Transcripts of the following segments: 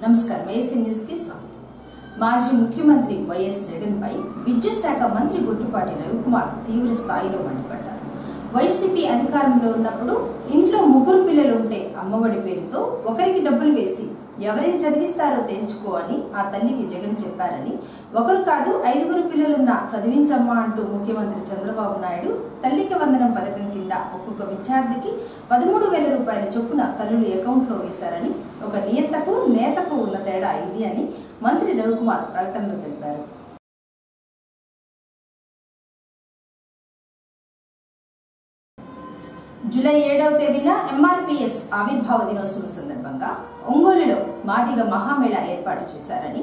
నమస్కారం AC news కి స్వాగతం। మాజీ ముఖ్యమంత్రి వైఎస్ జగన్ పై విద్యుత్ శాఖ మంత్రి గుట్టుపాటి రవికుమార్ తీవ్ర స్థాయిలో మండిపడ్డారు। వైసీపీ అధికారంలో ఉన్నప్పుడు ఇంట్లో ముగ్గురు పిల్లలు ఉంటే అమ్మఒడి పేరుతో ఒకరికి డబ్బులు వేసి ఎవరిని చదివిస్తారో తెలుసుకో అని ఆ తల్లికి జగన్ చెప్పారని, ఒకరు కాదు 5 పిల్లలున్నా చదివించమ్మా అంటూ ముఖ్యమంత్రి చంద్రబాబు నాయుడు తల్లికి వందనం పథకం కింద ఒక్కొక్క విద్యార్థికి 13,000 రూపాయల చొప్పున తల్లులు అకౌంట్లో వేశారని, ఒక నియంతకు నేతకు ఉన్న తేడా ఇది అని మంత్రి రవికుమార్ ప్రకటనలో తెలిపారు। జూలై 7వ తేదీన ఎంఆర్పీఎస్ ఆవిర్భావ దినోత్సవం సందర్భంగా ఒంగోలులో మాదిగ మహామేళా ఏర్పాటు చేశారని,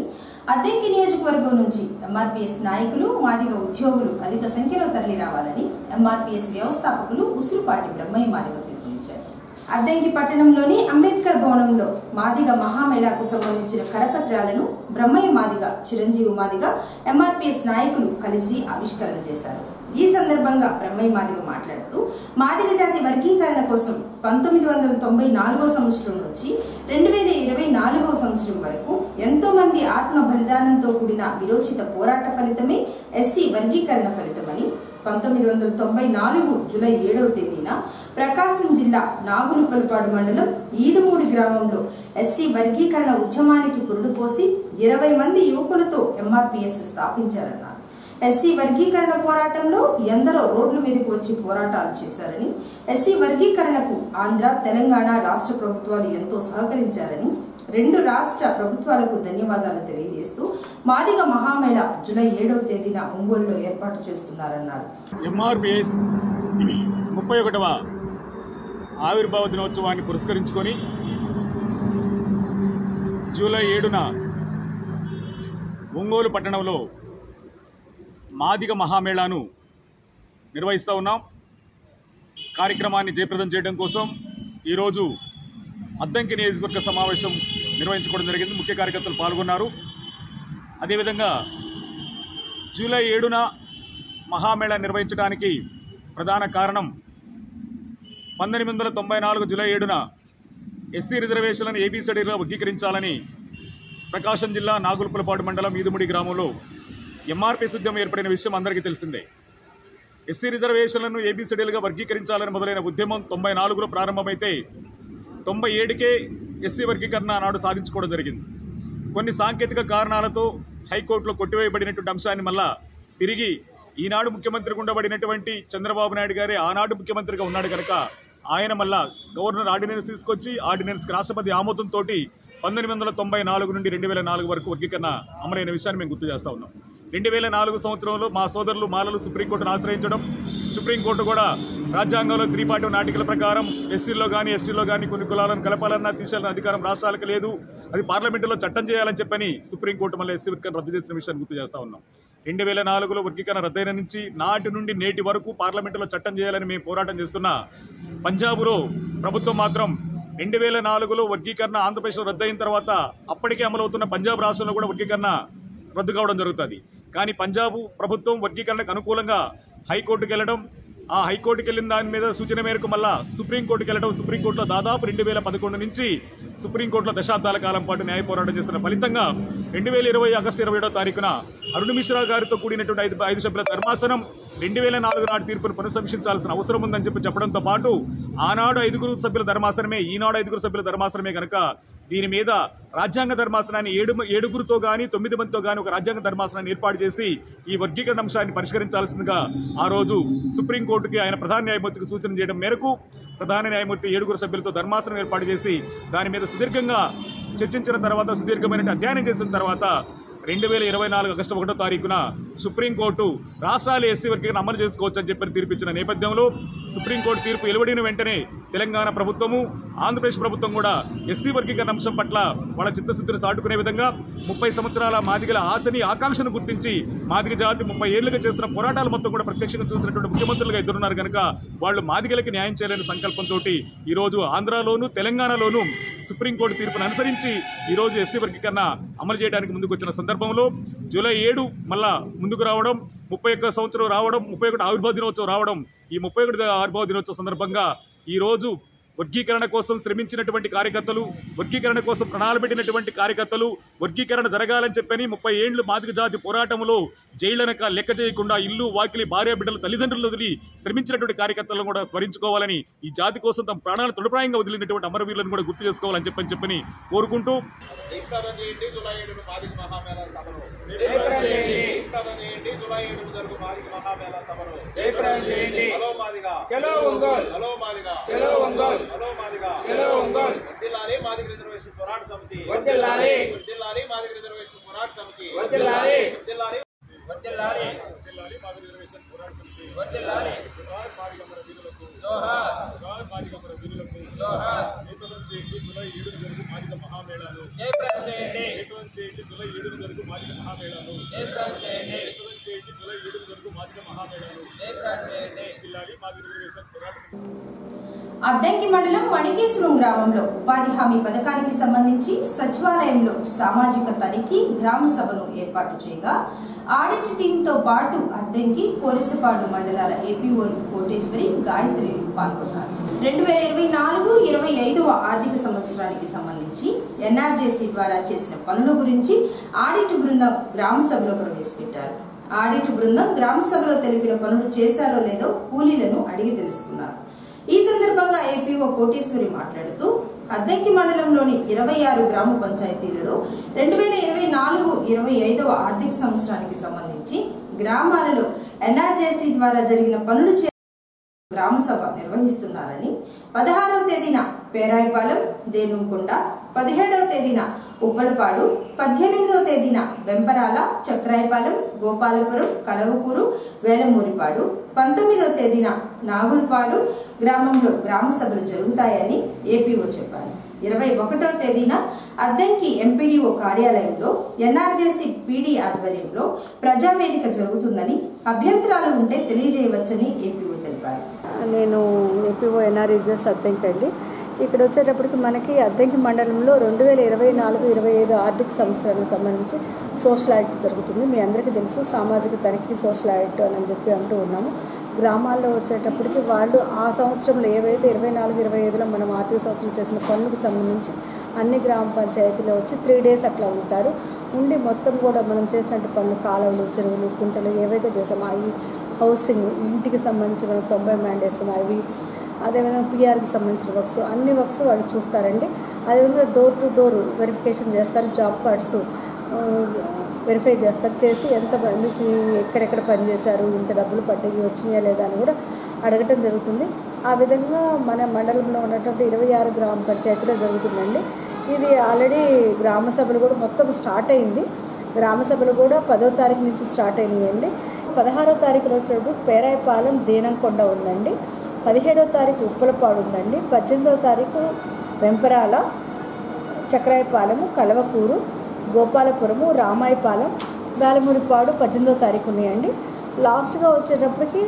అద్దెంకి నియోజకవర్గం నుంచి ఎంఆర్పీఎస్ నాయకులు, మాదిగ ఉద్యోగులు అధిక సంఖ్యలో తరలి రావాలని ఎంఆర్పీఎస్ వ్యవస్థాపకులు ఉసురుపాటి బ్రహ్మయ్య మాదిగ పిలుపునిచ్చారు। అద్దెంకి పట్టణంలోని అంబేద్కర్ భవనంలో మాదిగ మహామేళాకు సంబంధించిన కరపత్రాలను బ్రహ్మయ్య మాదిగ, చిరంజీవి మాదిగ, ఎంఆర్పీఎస్ నాయకులు కలిసి ఆవిష్కరణ చేశారు। ఈ సందర్భంగా బ్రహ్మయ్య మాదిగ మాట్లాడుతూ, మాదిగ జాతి వర్గీకరణ కోసం 1994వ సంవత్సరం నుంచి 2024వ సంవత్సరం వరకు ఎంతో మంది ఆత్మ బలిదానంతో కూడిన విరోచిత పోరాట ఫలితమే ఎస్సీ వర్గీకరణ ఫలితమని, 1994 జూలై 7వ తేదీన ప్రకాశం జిల్లా నాగులుపల్పాడు మండలం ఈదుమూడి గ్రామంలో ఎస్సీ వర్గీకరణ ఉద్యమానికి పురుడు పోసి 20 మంది యువకులతో ఎంఆర్పీఎస్ స్థాపించారన్నారు। ఎస్సీ వర్గీకరణ పోరాటంలో ఎందరో రోడ్ల మీదకి వచ్చి పోరాటాలు చేశారని, ఎస్సీ వర్గీకరణకు ఆంధ్ర, తెలంగాణ రాష్ట్ర ప్రభుత్వాలు ఎంతో సహకరించారని, 2 రాష్ట్ర ప్రభుత్వాలకు ధన్యవాదాలు తెలియజేస్తూ మాదిగ మహామేళా జూలై 7వ తేదీన ఒంగోలులో ఏర్పాటు చేస్తున్నారన్నారు। ఎంఆర్పీఎస్ 31వ ఆవిర్భావ దినోత్సవాన్ని పురస్కరించుకొని జూలై 7న ఒంగోలు పట్టణంలో మాదిగ మహామేళాను నిర్వహిస్తూ ఉన్నాం। కార్యక్రమాన్ని జయప్రదం చేయడం కోసం ఈరోజు అద్దంకి నియోజకవర్గ సమావేశం నిర్వహించుకోవడం జరిగింది। ముఖ్య కార్యకర్తలు పాల్గొన్నారు। అదేవిధంగా జూలై 7న మహామేళా నిర్వహించడానికి ప్రధాన కారణం 1994 జూలై 7న ఎస్సీ రిజర్వేషన్లను ఏబీసీడీలో వర్గీకరించాలని ప్రకాశం జిల్లా నాగులుపల్పాడు మండలం ఈదుముడి గ్రామంలో ఎంఆర్పీఎస్ ఉద్యమం ఏర్పడిన విషయం అందరికీ తెలిసిందే। ఎస్సీ రిజర్వేషన్లను ఏబీసీడీలుగా వర్గీకరించాలని మొదలైన ఉద్యమం 94లో ప్రారంభమైతే 97కే ఎస్సీ వర్గీకరణ ఆనాడు సాధించుకోవడం జరిగింది। కొన్ని సాంకేతిక కారణాలతో హైకోర్టులో కొట్టివేయబడినటువంటి అంశాన్ని మళ్ళా తిరిగి ఈనాడు ముఖ్యమంత్రిగా ఉండబడినటువంటి చంద్రబాబు నాయుడు గారే ఆనాడు ముఖ్యమంత్రిగా ఉన్నాడు కనుక ఆయన మళ్ళా గవర్నర్ ఆర్డినెన్స్ తీసుకొచ్చి ఆర్డినెన్స్కి రాష్ట్రపతి ఆమోదంతో 1994 నుండి 2004 వరకు వర్గీకరణ అమలైన విషయాన్ని మేము గుర్తు చేస్తూ ఉన్నాం। 2004 సంవత్సరంలో మా సోదరులు మాలలు సుప్రీంకోర్టును ఆశ్రయించడం, సుప్రీంకోర్టు కూడా రాజ్యాంగంలో 3 పార్టీ నాటికల ప్రకారం ఎస్సీల్లో కానీ ఎస్టీలో కానీ కొన్ని కులాలను కలపాలన్నా తీసేయాలన్న అధికారం రాష్ట్రాలకు లేదు, అది పార్లమెంటులో చట్టం చేయాలని చెప్పని సుప్రీంకోర్టు మళ్ళీ ఎస్సీ వర్గీకరణ రద్దు చేసిన విషయాన్ని గుర్తు చేస్తూ ఉన్నాం। 2004లో వర్గీకరణ రద్దయిన నుంచి నాటి నుండి నేటి వరకు పార్లమెంటులో చట్టం చేయాలని మేము పోరాటం చేస్తున్న పంజాబ్లో ప్రభుత్వం మాత్రం 2004లో వర్గీకరణ ఆంధ్రప్రదేశ్లో రద్దయిన తర్వాత అప్పటికే అమలవుతున్న పంజాబ్ రాష్ట్రంలో కూడా వర్గీకరణ రద్దు కావడం జరుగుతుంది। కానీ పంజాబ్ ప్రభుత్వం వర్గీకరణకు అనుకూలంగా హైకోర్టుకు వెళ్ళడం, ఆ హైకోర్టుకు వెళ్ళిన దాని మీద సూచన మేరకు మళ్ళా సుప్రీంకోర్టుకు వెళ్ళడం, సుప్రీంకోర్టులో దాదాపు 2011 నుంచి సుప్రీంకోర్టులో దశాబ్దాల కాలం పాటు న్యాయ పోరాటం చేస్తున్న ఫలితంగా 2020 ఆగస్టు 27వ తారీఖున అరుణ్ మిశ్రా గారితో కూడినటువంటి 5 సభ్యుల ధర్మాసనం 2004 నాటి తీర్పును పునఃసమీక్షించాల్సిన అవసరం ఉందని చెప్పడంతో పాటు ఆనాడు 5 సభ్యుల ధర్మాసనమే, ఈనాడు 5 సభ్యుల ధర్మాసనమే కనుక దీని మీద రాజ్యాంగ ధర్మాసనాన్ని 7గురితో కానీ 9 మందితో కానీ ఒక రాజ్యాంగ ధర్మాసనాన్ని ఏర్పాటు చేసి ఈ వర్గీకరణ అంశాన్ని పరిష్కరించాల్సిందిగా ఆ రోజు సుప్రీంకోర్టుకి ఆయన ప్రధాన న్యాయమూర్తికి సూచన చేయడం మేరకు ప్రధాన న్యాయమూర్తి 7 సభ్యులతో ధర్మాసనం ఏర్పాటు చేసి దాని మీద సుదీర్ఘంగా చర్చించిన తర్వాత, సుదీర్ఘమైన అధ్యయనం చేసిన తర్వాత 2024 ఆగస్టు 1వ తారీఖున సుప్రీంకోర్టు రాష్ట్రాలు ఎస్సీ వర్గీకరణ అమలు చేసుకోవచ్చు అని చెప్పి తీర్పిచ్చిన నేపథ్యంలో సుప్రీంకోర్టు తీర్పు వెలువడిన వెంటనే తెలంగాణ ప్రభుత్వము, ఆంధ్రప్రదేశ్ ప్రభుత్వం కూడా ఎస్సీ వర్గీకరణ అంశం పట్ల వాళ్ళ చిత్తశుద్ధిని సాటుకునే విధంగా 30 సంవత్సరాల మాదిగల ఆశని, ఆకాంక్షను గుర్తించి మాదిగ జాతి 30 ఏళ్లుగా చేస్తున్న పోరాటాలు మొత్తం కూడా ప్రత్యక్షంగా చూసినటువంటి ముఖ్యమంత్రులుగా ఎదురున్నారు కనుక వాళ్ళు మాదిగలకి న్యాయం చేయాలనే సంకల్పంతో ఈరోజు ఆంధ్రాలోను తెలంగాణలోను సుప్రీంకోర్టు తీర్పును అనుసరించి ఈరోజు ఎస్సీ వర్గీకరణ అమలు చేయడానికి ముందుకు వచ్చిన సందర్భంలో జూలై 7 మళ్ళా ముందుకు రావడం, 31 సంవత్సరం రావడం, 31 ఆవిర్భావ దినోత్సవం రావడం, ఈ 31 ఆవిర్భావ దినోత్సవ సందర్భంగా ఈరోజు వర్గీకరణ కోసం శ్రమించినటువంటి కార్యకర్తలు, వర్గీకరణ కోసం ప్రణాళిక పెట్టినటువంటి కార్యకర్తలు, వర్గీకరణ జరగాలని చెప్పని 30 ఏళ్లు మాదిగ జాతి పోరాటంలో జైలనక లెక్క చేయకుండా ఇల్లు వాకిలి భార్య బిడ్డలు తల్లిదండ్రులు వదిలి శ్రమించినటువంటి కార్యకర్తలను కూడా స్మరించుకోవాలని, ఈ జాతి కోసం తమ ప్రాణాలు తొడప్రాయంగా వదిలినటువంటి అమరవీరులను కూడా గుర్తు చేసుకోవాలని చెప్పని కోరుకుంటూ అద్దంకి మండలం మణికేశ్వరం గ్రామంలో ఉపాధి హామీ పథకానికి సంబంధించి సచివాలయంలో సామాజిక తనిఖీ గ్రామ సభను ఏర్పాటు చేయగా ఆడిట్ టీంతో పాటు అద్దంకి కోరిసపాడు మండలాల ఏపీఓలు కోటేశ్వరి, గాయత్రిలు పాల్గొన్నారు. 2024-25 ఆర్థిక సంవత్సరానికి సంబంధించి ఎన్ఆర్జేసీ ద్వారా చేసిన పనుల గురించి ఆడిట్ బృందం గ్రామ సభలో ప్రవేశపెట్టారు. ఆడిట్ బృందం గ్రామ సభలో తెలిపిన పనులు చేశారో లేదో కూలీలను అడిగి తెలుసుకున్నారు. ఈ సందర్భంగా ఏపీఓ కోటేశ్వరి మాట్లాడుతూ అద్దంకి మండలంలోని 26 గ్రామ పంచాయతీలలో 2024-25 ఆర్థిక సంవత్సరానికి సంబంధించి గ్రామాలలో ఎన్ఆర్జేసీ ద్వారా జరిగిన పనులు గ్రామ సభ నిర్వహిస్తున్నారని, 16వ తేదీన పేరాయిపాలెం, దేనుకొండ, 17వ తేదీన ఉప్పలపాడు, 18వ తేదీన వెంపరాల, చక్రాయపాలెం, గోపాలపురం, కలవకూరు, వేలమూరిపాడు, 19వ తేదీన నాగులపాడు గ్రామంలో గ్రామ సభలు జరుగుతాయని ఏపీఓ చెప్పారు. 21వ తేదీన అద్దంకి ఎంపీడీఓ కార్యాలయంలో ఎన్ఆర్జేసీ పీడీ ఆధ్వర్యంలో ప్రజావేదిక జరుగుతుందని, అభ్యంతరాలు ఉంటే తెలియజేయవచ్చని ఏపీఓ తెలిపారు. నేను ఏపీఓ ఎన్ఆర్జేఎస్ అద్దంకి అండి. ఇక్కడ వచ్చేటప్పటికి మనకి అద్దంకి మండలంలో 2024-25 ఆర్థిక సంవత్సరానికి సంబంధించి సోషల్ ఆడిట్ జరుగుతుంది. మీ అందరికీ తెలుసు, సామాజిక తనిఖీ సోషల్ ఆడిట్ అని చెప్పి అంటూ ఉన్నాము. గ్రామాల్లో వచ్చేటప్పటికి వాళ్ళు ఆ సంవత్సరంలో ఏవైతే 24-25లో మనం ఆర్థిక సంవత్సరం చేసిన పనులకు సంబంధించి అన్ని గ్రామ పంచాయతీలో వచ్చి 3 days అట్లా ఉంటారు. ఉండి మొత్తం కూడా మనం చేసినట్టు పనులు, కాలువలు, చెరువులు, కుంటలు ఏవైతే చేసామో అవి, హౌసింగ్, ఇంటికి సంబంధించి మనం 90 mandates అవి, అదేవిధంగా పిఆర్కి సంబంధించిన వర్క్స్, అన్ని వర్క్స్ వాళ్ళు చూస్తారండి. అదేవిధంగా డోర్ టు డోర్ వెరిఫికేషన్ చేస్తారు, జాబ్ కార్డ్స్ వెరిఫై చేస్తారు. చేసి ఎంత మందికి ఎక్కడెక్కడ పనిచేశారు, ఇంత డబ్బులు పడ్డాయి, వచ్చినాయా లేదా అని కూడా అడగటం జరుగుతుంది. ఆ విధంగా మన మండలంలో ఉన్నటువంటి 26 గ్రామ పంచాయతీలో జరుగుతుందండి. ఇది ఆల్రెడీ గ్రామ సభలు కూడా మొత్తం స్టార్ట్ అయింది. గ్రామ సభలు కూడా 10వ తారీఖు నుంచి స్టార్ట్ అయినాయండి. 16వ తారీఖులో వచ్చేటప్పుడు పేరాయిపాలెం, దేనంకొండ ఉందండి. 17వ తారీఖు ఉప్పలపాడు ఉందండి. 18వ తారీఖు వెంపరాల, చక్రాయపాలెము, కలవకూరు, గోపాలపురము, రామాయపాలెం, వేలమూరిపాడు 18వ తారీఖు ఉన్నాయండి. లాస్ట్గా వచ్చేటప్పటికి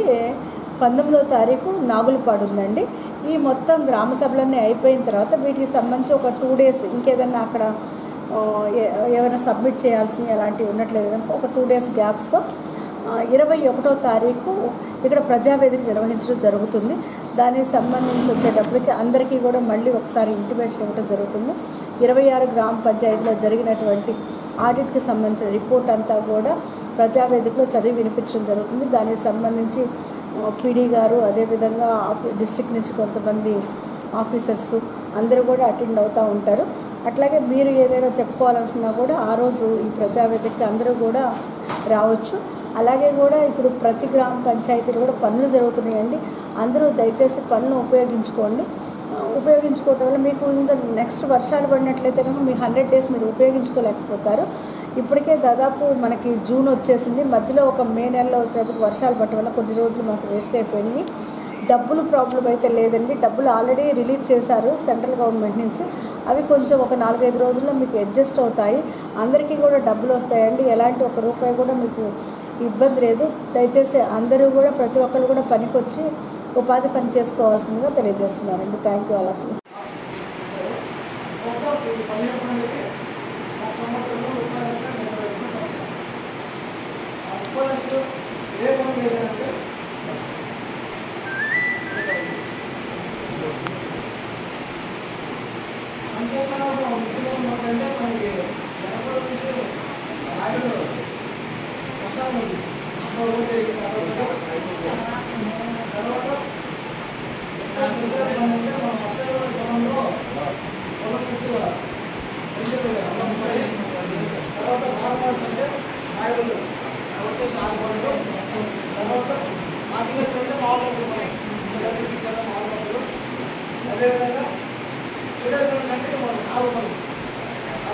19వ తారీఖు నాగులపాడు ఉందండి. ఈ మొత్తం గ్రామ సభలన్నీ అయిపోయిన తర్వాత వీటికి సంబంధించి ఒక 2 days ఇంకేదన్నా అక్కడ ఏమైనా సబ్మిట్ చేయాల్సినవి అలాంటివి ఉన్నట్లేదు కనుక ఒక 2 days గ్యాప్స్తో 21వ తారీఖు ఇక్కడ ప్రజావేదిక నిర్వహించడం జరుగుతుంది. దానికి సంబంధించి వచ్చేటప్పటికి అందరికీ కూడా మళ్ళీ ఒకసారి ఇంటిమేషన్ ఇవ్వడం జరుగుతుంది. 26 గ్రామ పంచాయతీలో జరిగినటువంటి ఆడిట్కి సంబంధించిన రిపోర్ట్ అంతా కూడా ప్రజావేదికలో చదివి వినిపించడం జరుగుతుంది. దానికి సంబంధించి పీడీ గారు, అదేవిధంగా డిస్ట్రిక్ట్ నుంచి కొంతమంది ఆఫీసర్స్ అందరూ కూడా అటెండ్ అవుతూ ఉంటారు. అట్లాగే మీరు ఏదైనా చెప్పుకోవాలనుకున్నా కూడా ఆ రోజు ఈ ప్రజావేదికకి అందరూ కూడా రావచ్చు. అలాగే కూడా ఇప్పుడు ప్రతి గ్రామ పంచాయతీలు కూడా పనులు జరుగుతున్నాయండి. అందరూ దయచేసి పనులు ఉపయోగించుకోవటం వల్ల మీకు ఇంకా నెక్స్ట్ వర్షాలు పడినట్లయితే కనుక మీ 100 days మీరు ఉపయోగించుకోలేకపోతారు. ఇప్పటికే దాదాపు మనకి జూన్ వచ్చేసింది. మధ్యలో ఒక మే నెలలో వచ్చేటప్పుడు వర్షాలు పడటం వల్ల కొన్ని రోజులు మనకు వేస్ట్ అయిపోయినాయి. డబ్బులు ప్రాబ్లం అయితే లేదండి. డబ్బులు ఆల్రెడీ రిలీజ్ చేశారు సెంట్రల్ గవర్నమెంట్ నుంచి. అవి కొంచెం ఒక 4-5 రోజుల్లో మీకు అడ్జస్ట్ అవుతాయి. అందరికీ కూడా డబ్బులు వస్తాయండి. ఎలాంటి ఒక రూపాయి కూడా మీకు ఇబ్బంది లేదు. దయచేసి అందరూ కూడా ప్రతి ఒక్కరు కూడా పనికొచ్చి ఉపాధి పని చేసుకోవాల్సిందిగా తెలియజేస్తున్నానండి. Thank you all of you. అదేవిధంగా క్రీడలు అంటే మనం 4 మంది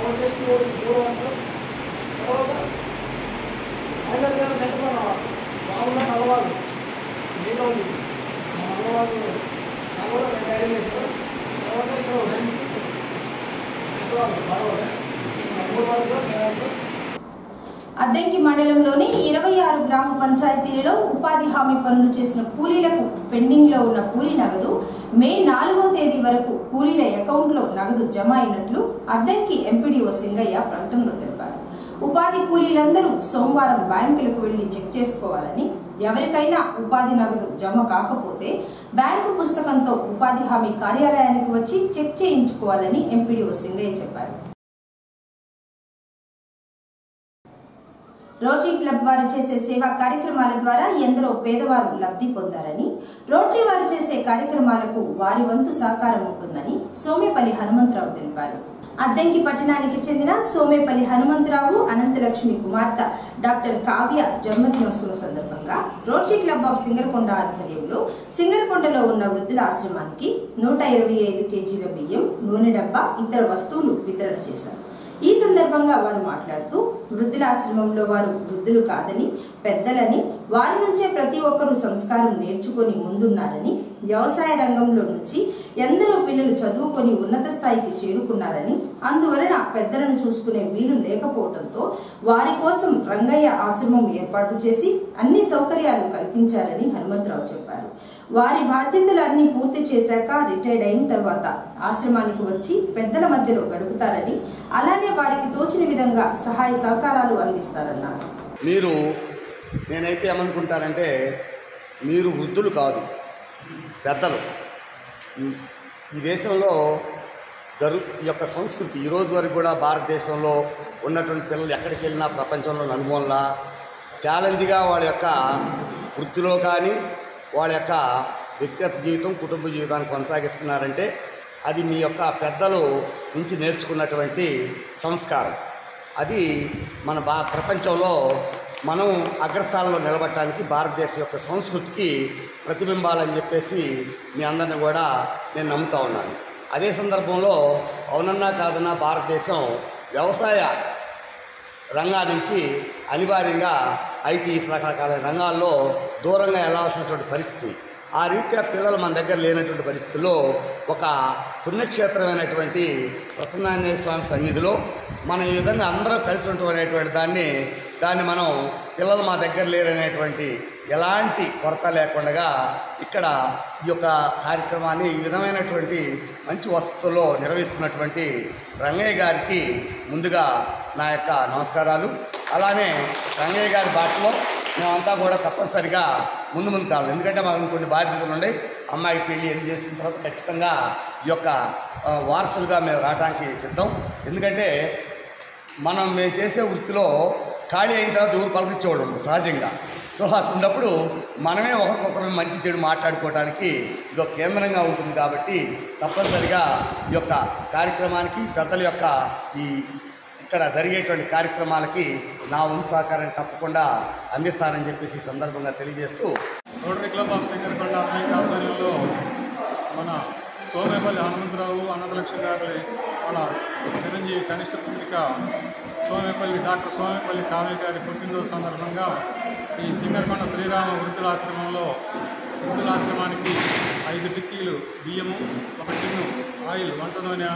వచ్చేసి 3 వందలు. తర్వాత మహిళల గేమ్స్ అంటే మన మామూలుగా నలవాళ్ళు దీంట్లో ఉంది నలవాళ్ళు కూడా 2 ఐడీలు వేసారు. తర్వాత ఇక్కడ 3 వాళ్ళు కూడా ఫైనాన్స్. అద్దంకి మండలంలోని 26 గ్రామ పంచాయతీలలో ఉపాధి హామీ పనులు చేసిన కూలీలకు పెండింగ్ లో ఉన్న కూలీ నగదు మే 4వ తేదీ వరకు కూలీల అకౌంట్లో నగదు జమ అయినట్లు అద్దంకి ఎంపీడీఓ సింగయ్య ప్రకటనలో తెలిపారు. ఉపాధి కూలీలందరూ సోమవారం బ్యాంకులకు వెళ్లి చెక్ చేసుకోవాలని, ఎవరికైనా ఉపాధి నగదు జమ కాకపోతే బ్యాంకు పుస్తకంతో ఉపాధి హామీ కార్యాలయానికి వచ్చి చెక్ చేయించుకోవాలని ఎంపీడీఓ సింగయ్య చెప్పారు. రోటరీ క్లబ్ వారు చేసే సేవా కార్యక్రమాల ద్వారా ఎందరో పేదవారు లబ్ధి పొందారని, రోటరీ వారు చేసే కార్యక్రమాలకు వారి వంతు సహకారం ఉంటుందని సోమేపల్లి హనుమంతరావు తెలిపారు. అద్దంకి పట్టణానికి చెందిన సోమేపల్లి హనుమంతరావు అనంతలక్ష్మి కుమార్తె డాక్టర్ కావ్య జన్మదినోత్సవం సందర్భంగా రోటరీ క్లబ్ ఆఫ్ సింగరకొండ ఆధ్వర్యంలో సింగరకొండలో ఉన్న వృద్ధుల ఆశ్రమానికి 125 కేజీల బియ్యం, నూనె డబ్బా, ఇతర వస్తువులు వితరణ చేశారు. ఈ సందర్భంగా వారు మాట్లాడుతూ వృద్ధులాశ్రమంలో వారు వృద్ధులు కాదని, పెద్దలని, వారి నుంచే ప్రతి ఒక్కరూ సంస్కారం నేర్చుకొని ముందున్నారని, వ్యవసాయ రంగంలో నుంచి ఎందరో పిల్లలు చదువుకొని ఉన్నత స్థాయికి చేరుకున్నారని, అందువలన పెద్దలను చూసుకునే వీలు లేకపోవడంతో వారి కోసం రంగయ్య ఆశ్రమం ఏర్పాటు చేసి అన్ని సౌకర్యాలు కల్పించారని హనుమంతరావు చెప్పారు. వారి బాధ్యతలు అన్ని పూర్తి చేశాక రిటైర్డ్ అయిన తర్వాత ఆశ్రమానికి వచ్చి పెద్దల మధ్యలో గడుపుతారని, అలానే వారికి తోచిన విధంగా సహాయ సహకారాలు అందిస్తారన్నారు. నేనైతే ఏమనుకుంటానంటే, మీరు వృద్ధులు కాదు, పెద్దలు. ఈ దేశంలో ఈ యొక్క సంస్కృతి ఈ రోజు వరకు కూడా భారతదేశంలో ఉన్నటువంటి పిల్లలు ఎక్కడికి వెళ్ళినా ప్రపంచంలో నలుమూలలా ఛాలెంజ్గా వాళ్ళ యొక్క వృత్తిలో కానీ వాళ్ళ యొక్క వ్యక్తిగత జీవితం, కుటుంబ జీవితాన్ని కొనసాగిస్తున్నారంటే అది మీ యొక్క పెద్దలు నుంచి నేర్చుకున్నటువంటి సంస్కారం. అది మన ప్రపంచంలో మనం అగ్రస్థానంలో నిలబడటానికి భారతదేశం యొక్క సంస్కృతికి ప్రతిబింబాలని చెప్పేసి మీ అందరిని కూడా నేను నమ్ముతా ఉన్నాను. అదే సందర్భంలో అవునన్నా కాదన్నా భారతదేశం వ్యవసాయ రంగా నుంచి అనివార్యంగా ఐటీ రకరకాల రంగాల్లో దూరంగా వెళ్ళాల్సినటువంటి పరిస్థితి. ఆ రీత్యా పిల్లలు మన దగ్గర లేనటువంటి పరిస్థితుల్లో ఒక పుణ్యక్షేత్రమైనటువంటి ప్రసన్నాంజనేయ స్వామి సన్నిధిలో మనం ఈ విధంగా అందరూ కలిసి ఉంటున్నటువంటి దాన్ని మనం పిల్లలు మా దగ్గర లేరనేటువంటి ఎలాంటి కొరత లేకుండా ఇక్కడ ఈ యొక్క కార్యక్రమాన్ని ఈ విధమైనటువంటి మంచి వసతుల్లో నిర్వహిస్తున్నటువంటి రంగయ్య గారికి ముందుగా నా యొక్క నమస్కారాలు. అలానే రంగయ్య గారి బాటలో మేమంతా కూడా తప్పనిసరిగా ముందు కావాలి. ఎందుకంటే మాకు కొన్ని బాధ్యతలు ఉన్నాయి. అమ్మాయి పెళ్ళి ఎన్ని చేసుకున్న తర్వాత ఖచ్చితంగా ఈ యొక్క వారసులుగా మేము రావడానికి సిద్ధం. ఎందుకంటే మేము చేసే వృత్తిలో ఖాళీ అయిన తర్వాత ఎవరు పలకరించేవాళ్ళు సహజంగా. సో అసలున్నప్పుడు మనమే ఒకరికొకరు మంచి చెడు మాట్లాడుకోవడానికి ఇది ఒక కేంద్రంగా ఉంటుంది. కాబట్టి తప్పనిసరిగా ఈ యొక్క కార్యక్రమానికి పెద్దల యొక్క ఇక్కడ జరిగేటువంటి కార్యక్రమాలకి నా వంతు సహకారాన్ని తప్పకుండా అందిస్తానని చెప్పేసి ఈ సందర్భంగా తెలియజేస్తూ, రోటరీ క్లబ్ ఆఫ్ సింగరకొండ ఆధ్వర్యంలో మన సోమేపల్లి హనుమంతరావు అనంతలక్ష్మి గారి మన చిరంజీవి కనిష్ట పుత్రిక డాక్టర్ సోమేపల్లి కావ్య గారి పుట్టినరోజు సందర్భంగా ఈ సింగరకొండ శ్రీరామ వృద్ధులాశ్రమానికి 5 టిక్కీలు బియ్యము, 1 టిన్ను ఆయిల్, వంట నూనె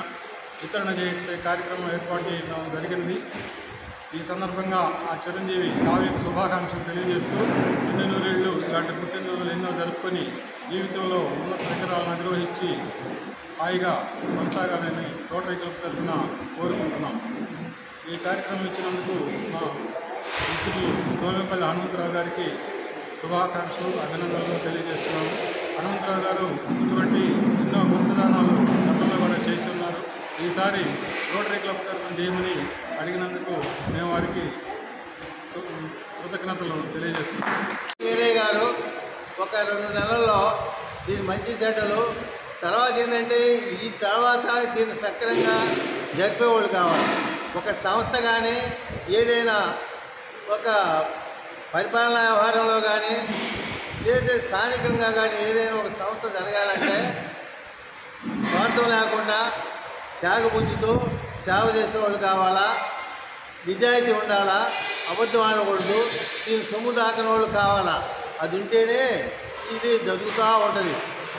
వితరణ చేసే కార్యక్రమం ఏర్పాటు చేయడం జరిగింది. ఈ సందర్భంగా ఆ చిరంజీవి కావ్యకు శుభాకాంక్షలు తెలియజేస్తూ నిండు నూరేళ్లు ఇలాంటి పుట్టినరోజులు ఎన్నో జరుపుకొని జీవితంలో ఉన్నత శిఖరాలను అధిరోహించి హాయిగా కొనసాగాలని రోటరీ క్లబ్ తరఫున కోరుకుంటున్నాం. ఈ కార్యక్రమం ఇచ్చినందుకు మా మిత్రులు సోమేపల్లి హనుమంతరావు గారికి శుభాకాంక్షలు, అభినందనలు తెలియజేస్తున్నాము. హనుమంతరావు గారు ఇటువంటి ఎన్నో గొప్పదానాలు గతంలో కూడా చేసి ఉన్నారు. ఈసారి రోటరీ క్లబ్ తరఫున చేయమని అడిగినందుకు మేము వారికి కృతజ్ఞతలు తెలియజేస్తున్నాను. వీరయ్య గారు ఒక 2 నెలల్లో దీని మంచి చెడ్డలు తర్వాత ఏంటంటే ఈ తర్వాత దీన్ని సక్రమంగా జరిపేవాళ్ళు కావాలి. ఒక సంస్థ కానీ ఏదైనా ఒక పరిపాలనా వ్యవహారంలో కానీ ఏదైతే స్థానికంగా కానీ ఏదైనా ఒక సంస్థ జరగాలంటే స్వార్థం లేకుండా త్యాగబుద్ధితో సేవ చేసేవాళ్ళు కావాలా, నిజాయితీ ఉండాలా, అబద్ధం ఆడకూడదు, దీని సొమ్ము దాకని వాళ్ళు కావాలా. అది ఉంటేనే ఇది జరుగుతూ ఉంటుంది.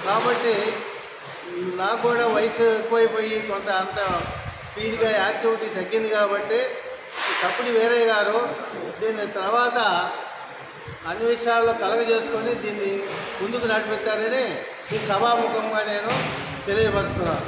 కాబట్టి నాకు కూడా వయసు ఎక్కువైపోయి కొంత అంత స్పీడ్గా యాక్టివిటీ తగ్గింది కాబట్టి తప్పుడు వీరయ్య గారు దీని తర్వాత అన్ని విషయాల్లో కలగజేసుకొని దీన్ని ముందుకు నడిపిస్తారని ఈ సభాముఖంగా నేను తెలియపరుస్తున్నాను.